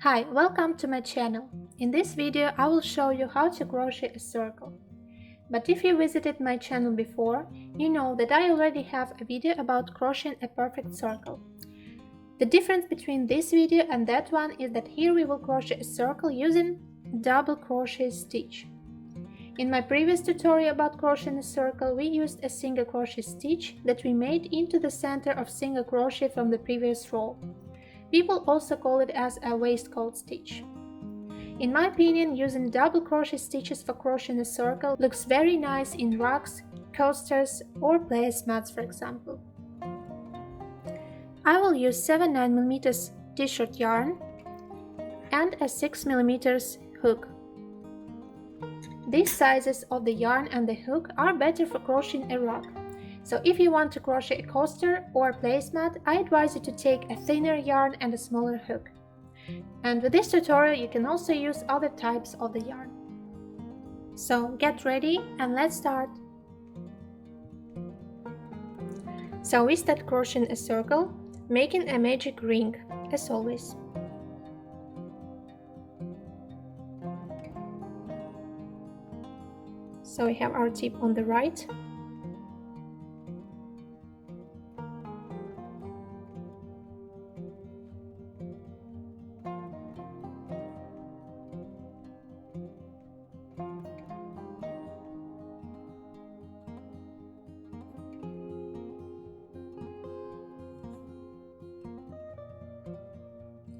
Hi, welcome to my channel. In this video I will show you how to crochet a circle. But if you visited my channel before, you know that I already have a video about crocheting a perfect circle. The difference between this video and that one is that here we will crochet a circle using double crochet stitch. In my previous tutorial about crocheting a circle, we used a single crochet stitch that we made into the center of single crochet from the previous row. People also call it as a waistcoat stitch. In my opinion, using double crochet stitches for crocheting a circle looks very nice in rugs, coasters or placemats, for example. I will use 7 9mm T-shirt yarn and a 6mm hook. These sizes of the yarn and the hook are better for crocheting a rug. So if you want to crochet a coaster or a placemat, I advise you to take a thinner yarn and a smaller hook. And with this tutorial you can also use other types of the yarn. So get ready and let's start. So we start crocheting a circle, making a magic ring, as always. So we have our tip on the right.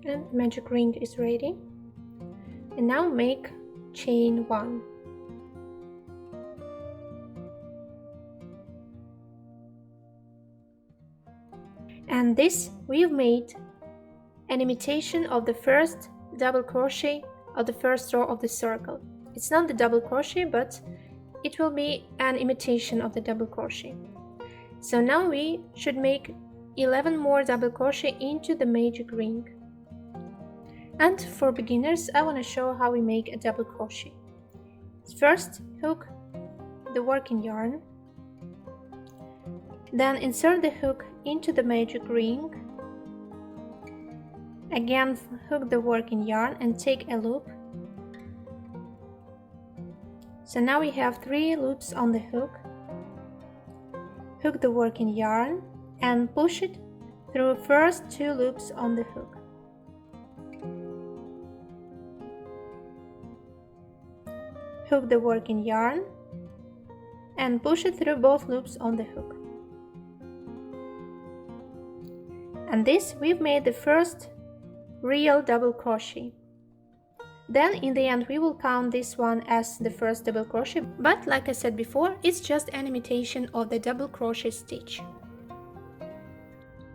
And the magic ring is ready. And now make chain 1. And this we've made an imitation of the first double crochet of the first row of the circle. It's not the double crochet, but it will be an imitation of the double crochet. So now we should make 11 more double crochet into the magic ring. And for beginners, I want to show how we make a double crochet. First, hook the working yarn, then insert the hook into the magic ring. Again, hook the working yarn and take a loop. So now we have 3 loops on the hook. Hook the working yarn and push it through first 2 loops on the hook. Hook the working yarn and push it through both loops on the hook. And this we've made the first real double crochet. Then in the end we will count this one as the first double crochet, but like I said before, it's just an imitation of the double crochet stitch.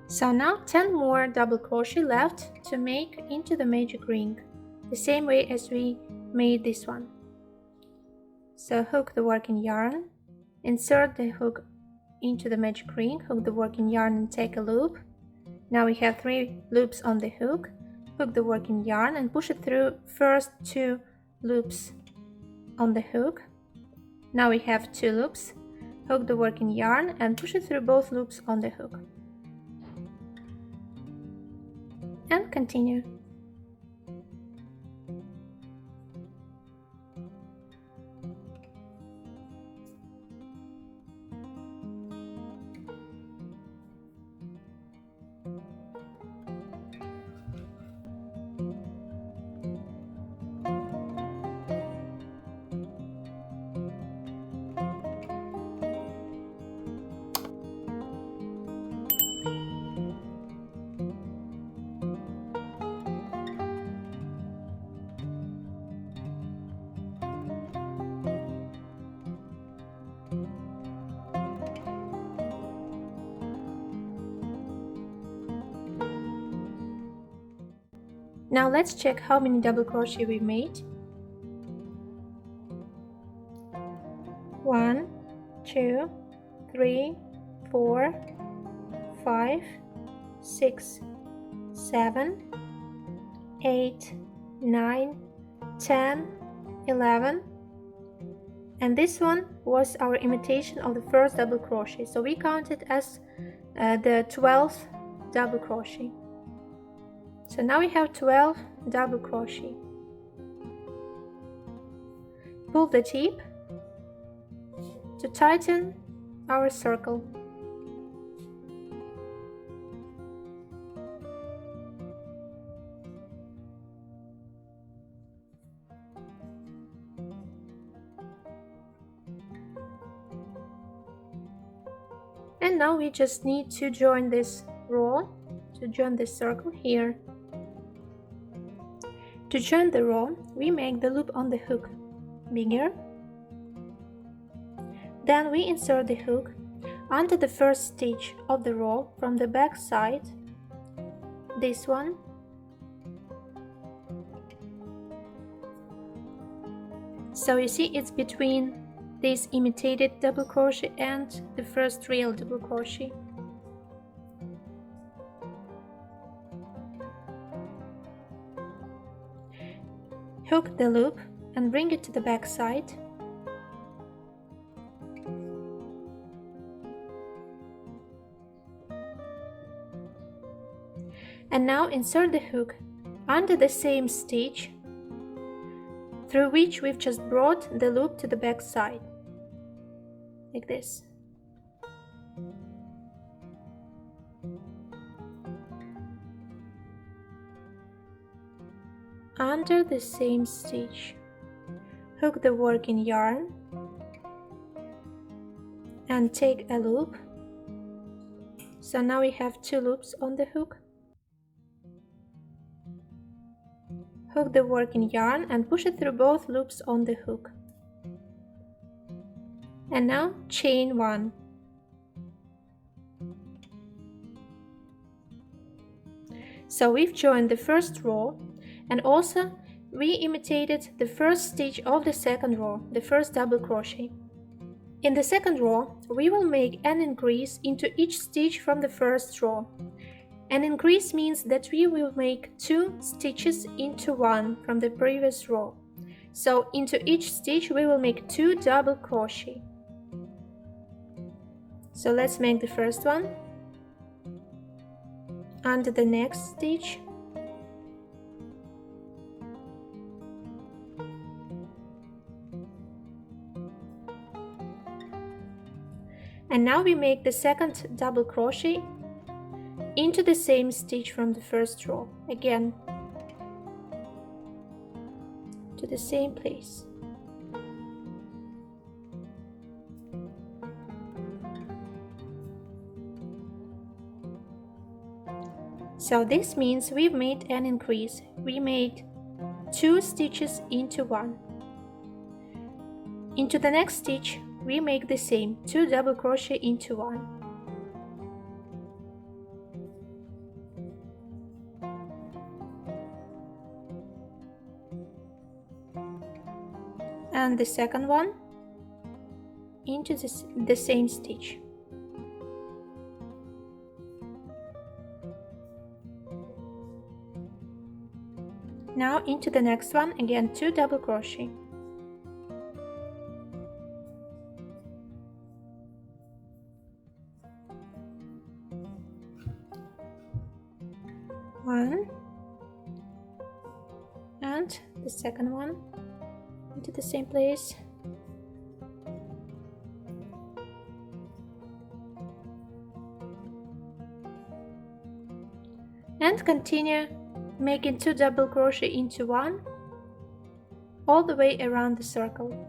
So now 10 more double crochet left to make into the magic ring, the same way as we made this one. So hook the working yarn, insert the hook into the magic ring, hook the working yarn and take a loop. Now we have 3 loops on the hook. Hook the working yarn and push it through first 2 loops on the hook. Now we have 2 loops. Hook the working yarn and push it through both loops on the hook. And continue. Now let's check how many double crochet we made. 1, 2, 3, 4, 5, 6, 7, 8, 9, 10, 11, and this one was our imitation of the first double crochet, so we count it as the 12th double crochet. So now we have 12 double crochet. Pull the tip to tighten our circle. And now we just need to join this row, to join this circle here. To join the row, we make the loop on the hook bigger. Then we insert the hook under the first stitch of the row from the back side, this one. So you see it's between this imitated double crochet and the first real double crochet. Hook the loop and bring it to the back side. And now insert the hook under the same stitch through which we've just brought the loop to the back side, like this. Under the same stitch, hook the working yarn and take a loop. So now we have 2 loops on the hook. Hook the working yarn and push it through both loops on the hook. And now chain 1. So we've joined the first row, and also we imitated the first stitch of the second row, the first double crochet. In the second row, we will make an increase into each stitch from the first row. An increase means that we will make 2 stitches into 1 from the previous row. So into each stitch we will make 2 double crochet. So let's make the first one. Under the next stitch. And now we make the second double crochet into the same stitch from the first row, again to the same place. So this means we've made an increase. We made 2 stitches into 1. Into the next stitch we make the same, 2 double crochet into 1. And the second one into the same stitch. Now into the next one, again 2 double crochet. One, and the second one into the same place. And continue making 2 double crochet into 1 all the way around the circle.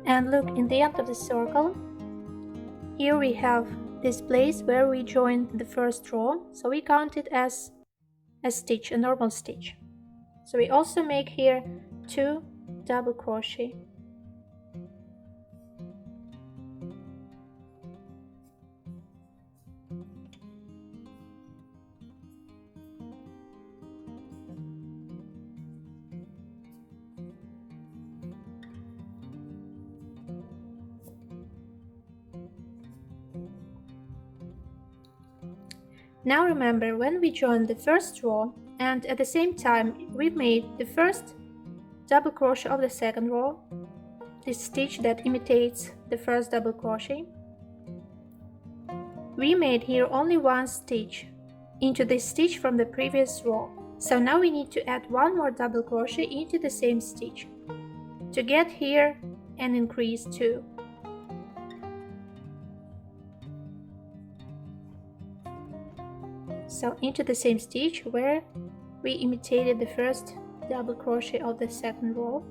And look, in the end of the circle here we have this place where we joined the first row, so we count it as a stitch, a normal stitch. So we also make here 2 double crochet. Now remember, when we joined the first row and at the same time we made the first double crochet of the second row, this stitch that imitates the first double crochet, we made here only one stitch into this stitch from the previous row. So now we need to add one more double crochet into the same stitch to get here an increase too. So into the same stitch where we imitated the first double crochet of the second row.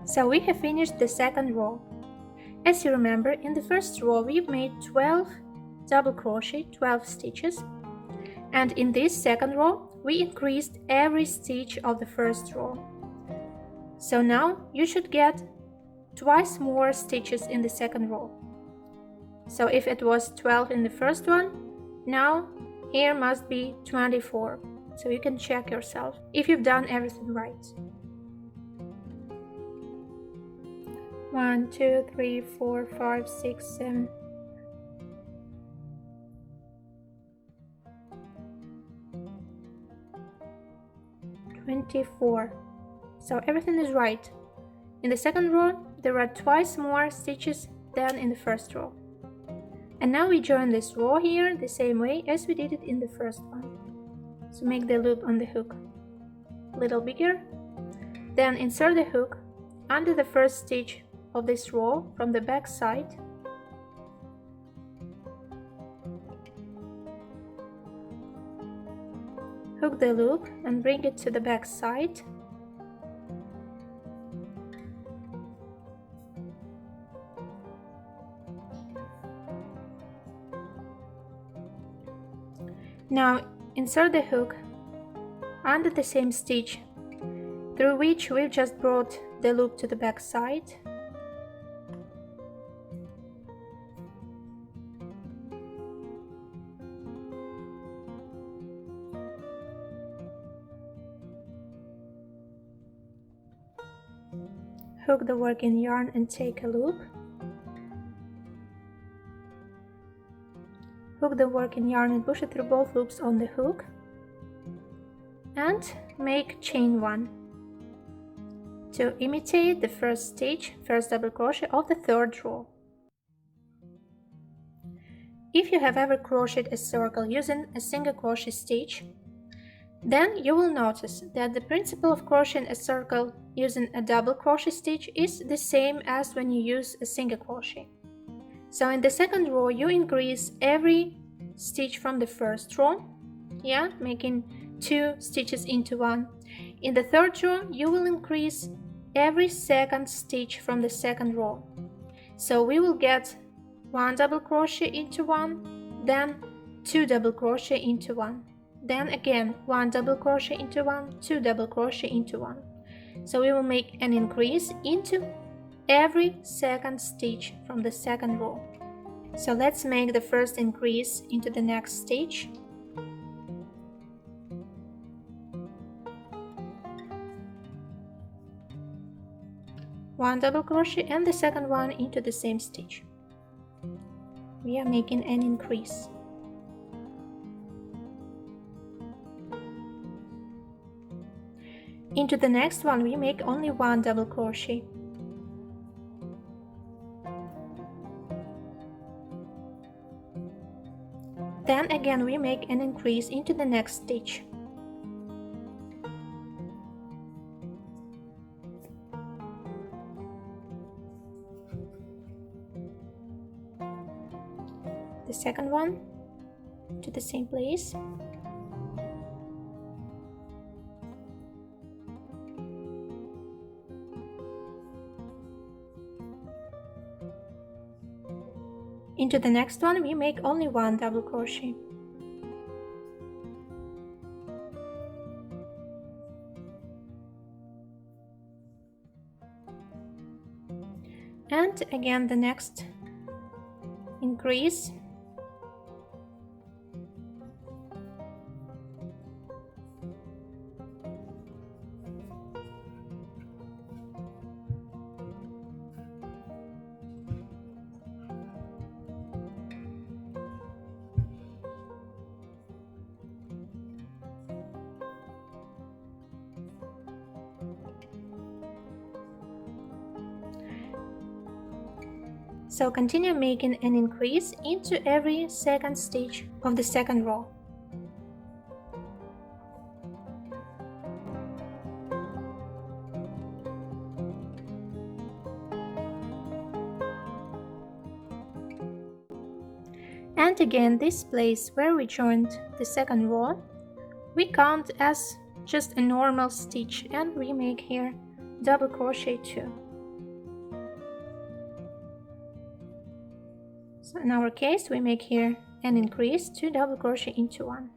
So we have finished the second row. As you remember, in the first row we made 12 double crochet, 12 stitches, and in this second row we increased every stitch of the first row. So now you should get twice more stitches in the second row. So if it was 12 in the first one, now here must be 24. So you can check yourself if you've done everything right. 1, 2, 3, 4, 5, 6, 7. So everything is right. In the second row there are twice more stitches than in the first row. And now we join this row here the same way as we did it in the first one. So make the loop on the hook a little bigger, then insert the hook under the first stitch of this row from the back side. Hook the loop and bring it to the back side. Now insert the hook under the same stitch through which we've just brought the loop to the back side. Hook the working yarn and take a loop. Hook the working yarn and push it through both loops on the hook and make chain 1 to imitate the first stitch, first double crochet of the third row. If you have ever crocheted a circle using a single crochet stitch, then you will notice that the principle of crocheting a circle using a double crochet stitch is the same as when you use a single crochet. So in the second row you increase every stitch from the first row, making 2 stitches into one. In the third row you will increase every second stitch from the second row. So we will get 1 double crochet into one, then 2 double crochet into one, then again 1 double crochet into one, 2 double crochet into one. So we will make an increase into every second stitch from the second row. So let's make the first increase into the next stitch. One double crochet and the second one into the same stitch. We are making an increase. Into the next one we make only 1 double crochet. Then again we make an increase into the next stitch. The second one, into the same place. Into the next one we make only one double crochet. And again the next increase. So continue making an increase into every second stitch of the second row. And again, this place where we joined the second row, we count as just a normal stitch and we make here double crochet 2. So in our case we make here an increase, 2 double crochet into 1.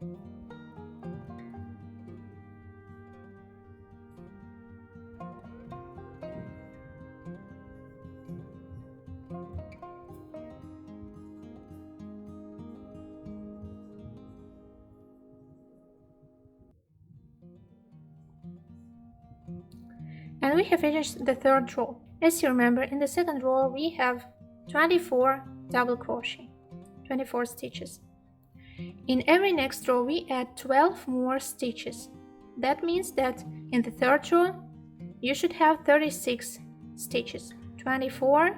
And we have finished the third row. As you remember, in the second row we have 24 double crochet, 24 stitches. In every next row we add 12 more stitches. That means that in the third row you should have 36 stitches. 24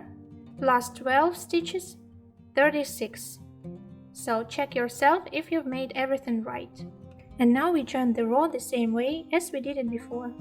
plus 12 stitches, 36. So check yourself if you've made everything right. And now we join the row the same way as we did it before.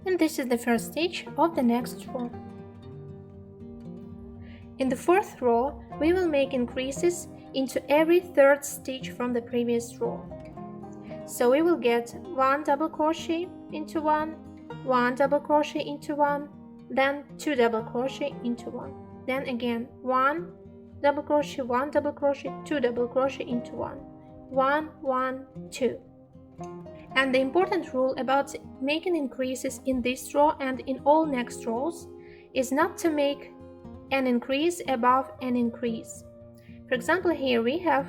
And this is the first stitch of the next row. In the fourth row, we will make increases into every third stitch from the previous row. So we will get 1 double crochet into 1, 1 double crochet into 1, then 2 double crochet into 1. Then again 1 double crochet, 1 double crochet, 2 double crochet into 1. 1, 1, 2. And the important rule about making increases in this row and in all next rows is not to make an increase above an increase. For example, here we have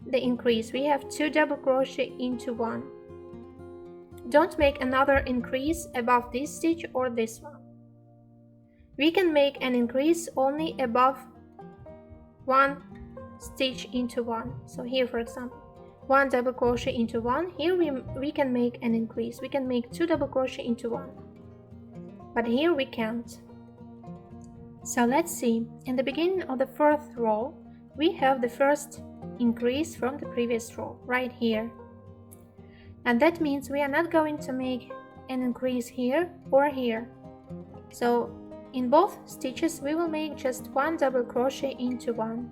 the increase. We have 2 double crochet into 1. Don't make another increase above this stitch or this one. We can make an increase only above 1 stitch into 1. So here, for example, 1 double crochet into 1. Here we can make an increase. We can make 2 double crochet into 1. But here we can't. So let's see. In the beginning of the fourth row, we have the first increase from the previous row, right here. And that means we are not going to make an increase here or here. So in both stitches we will make just 1 double crochet into 1.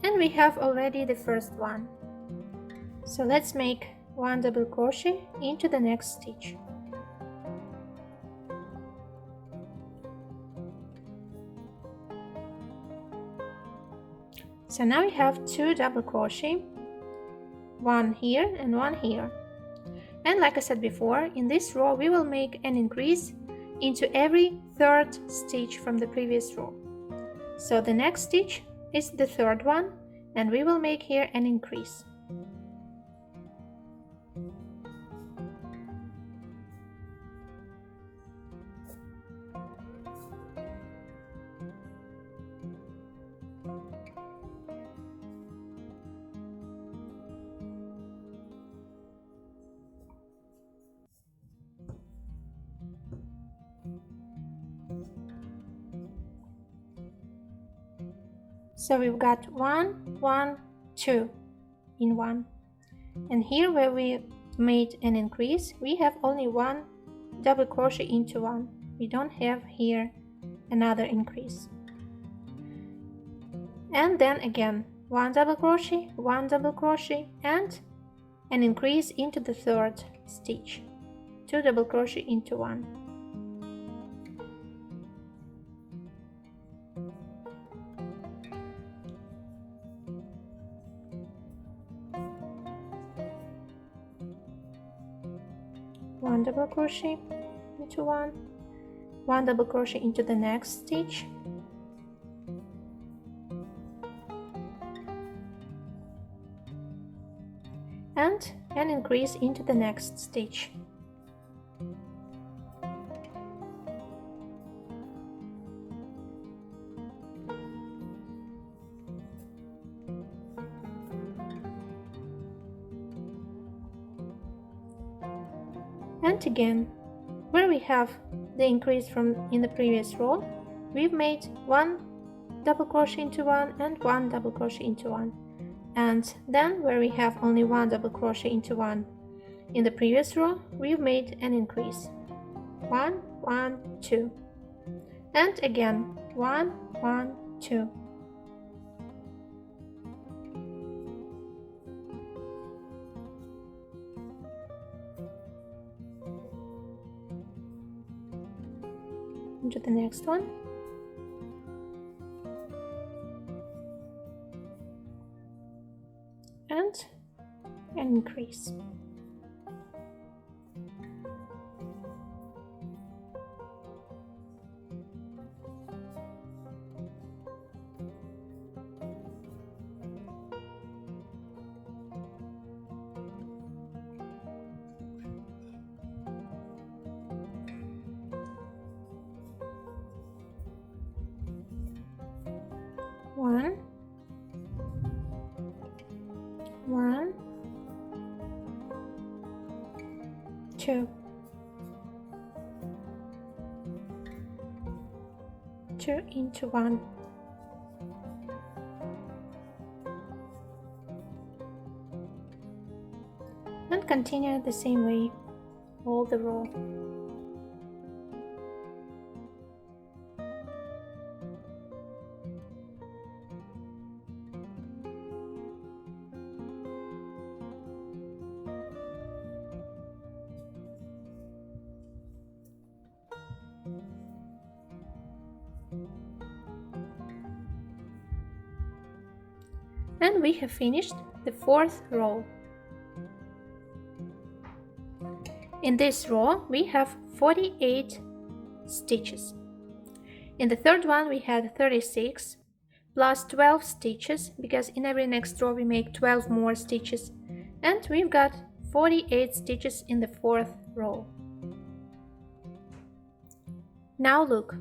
And we have already the first one. So let's make 1 double crochet into the next stitch. So now we have 2 double crochet, 1 here and 1 here. And like I said before, in this row we will make an increase into every third stitch from the previous row. So the next stitch is the third one, and we will make here an increase. So we've got 1, 1, 2 in one. And here where we made an increase, we have only one double crochet into one. We don't have here another increase. And then again, one double crochet, and an increase into the third stitch. 2 double crochet into one. One double crochet into one double crochet into the next stitch, and an increase into the next stitch. And again, where we have the increase from in the previous row, we've made one double crochet into one and one double crochet into one. And then where we have only one double crochet into one in the previous row, we've made an increase. 1, 1, 2. And again, 1, 1, 2. Into the next one. And an increase. One, 2, 2 into one. And continue the same way all the row. And we have finished the fourth row. In this row we have 48 stitches. In the third one we had 36 plus 12 stitches, because in every next row we make 12 more stitches, and we've got 48 stitches in the fourth row. Now look,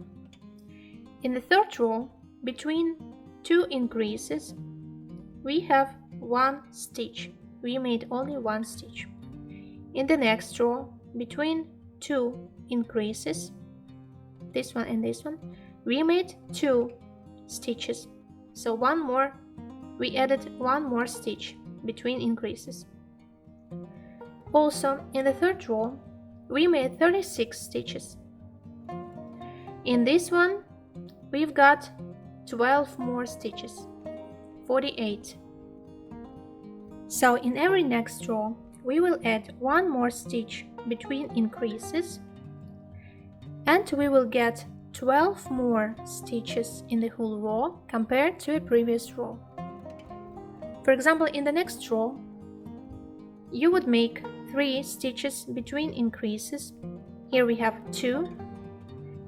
in the third row between two increases we have one stitch. We made only one stitch. In the next row between two increases, this one and this one, we made 2 stitches. So we added one more stitch between increases. Also in the third row we made 36 stitches. In this one we've got 12 more stitches, 48. So in every next row we will add one more stitch between increases, and we will get 12 more stitches in the whole row compared to a previous row. For example, in the next row you would make 3 stitches between increases. Here we have 2.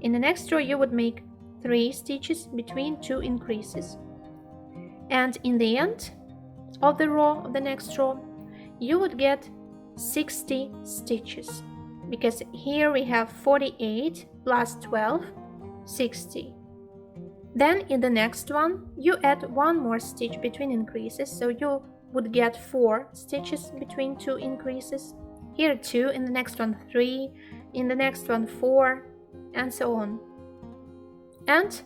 In the next row you would make 3 stitches between 2 increases, and in the end of the row of the next row you would get 60 stitches, because here we have 48 plus 12, 60. Then in the next one you add one more stitch between increases, so you would get 4 stitches between 2 increases. Here 2, in the next one 3, in the next one 4, and so on. And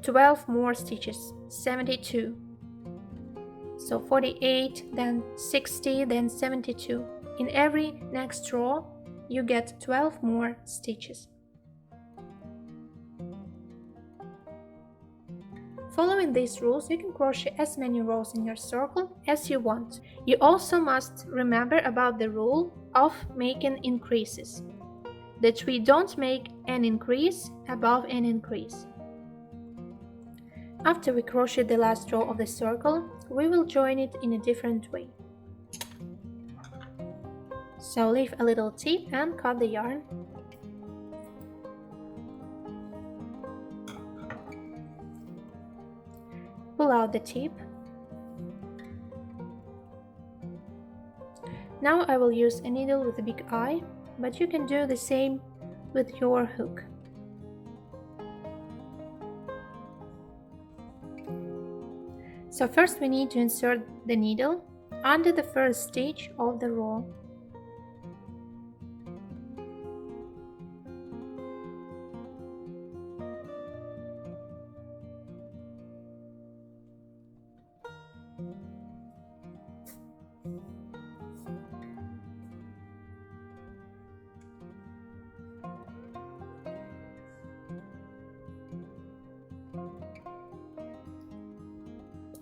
12 more stitches, 72. So 48, then 60, then 72. In every next row, you get 12 more stitches. Following these rules, you can crochet as many rows in your circle as you want. You also must remember about the rule of making increases, that we don't make an increase above an increase. After we crochet the last row of the circle, we will join it in a different way. So leave a little tip and cut the yarn. Pull out the tip. Now I will use a needle with a big eye, but you can do the same with your hook. So first we need to insert the needle under the first stitch of the row.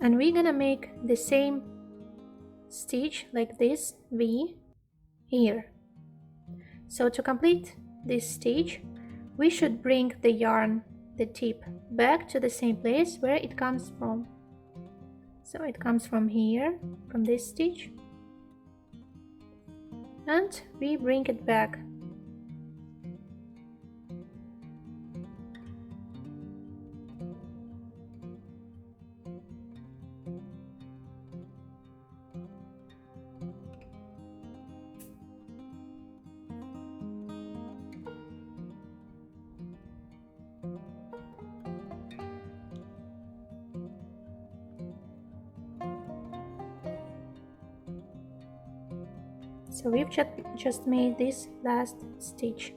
And we're gonna make the same stitch like this V here. So to complete this stitch, we should bring the yarn, the tip, back to the same place where it comes from. So it comes from here, from this stitch, and we bring it back. So we've just made this last stitch.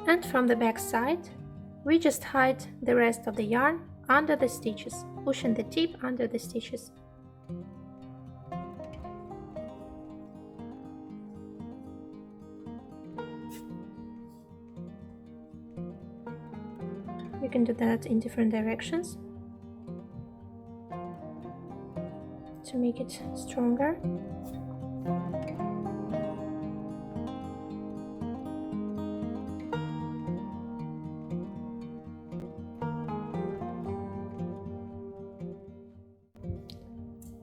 And from the back side, we just hide the rest of the yarn under the stitches, pushing the tip under the stitches. You can do that in different directions to make it stronger.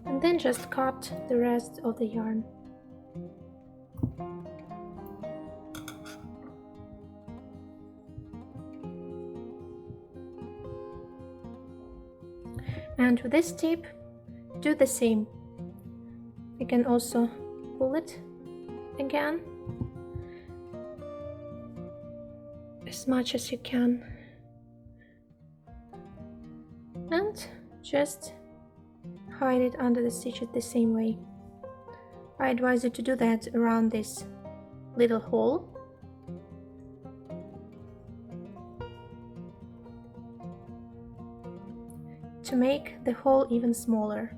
And then just cut the rest of the yarn. And with this tip, do the same. You can also pull it again as much as you can, and just hide it under the stitches the same way. I advise you to do that around this little hole. To make the hole even smaller.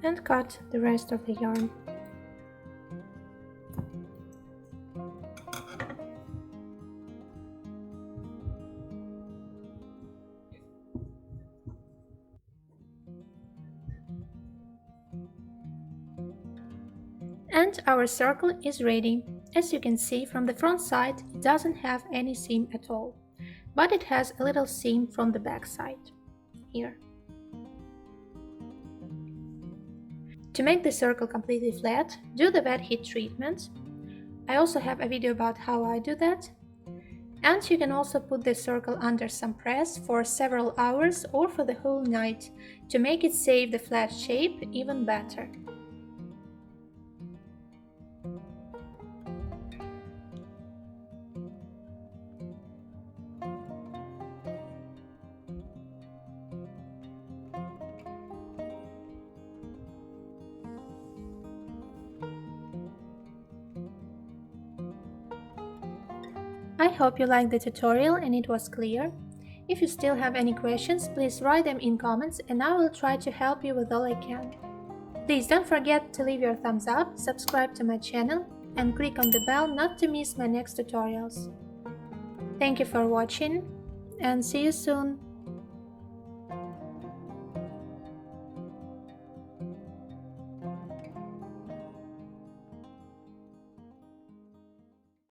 And cut the rest of the yarn. And our circle is ready. As you can see from the front side, it doesn't have any seam at all, but it has a little seam from the back side, here. To make the circle completely flat, do the wet heat treatment. I also have a video about how I do that. And you can also put the circle under some press for several hours or for the whole night to make it save the flat shape even better. I hope you liked the tutorial and it was clear. If you still have any questions, please write them in comments and I will try to help you with all I can. Please don't forget to leave your thumbs up, subscribe to my channel, and click on the bell not to miss my next tutorials. Thank you for watching and see you soon!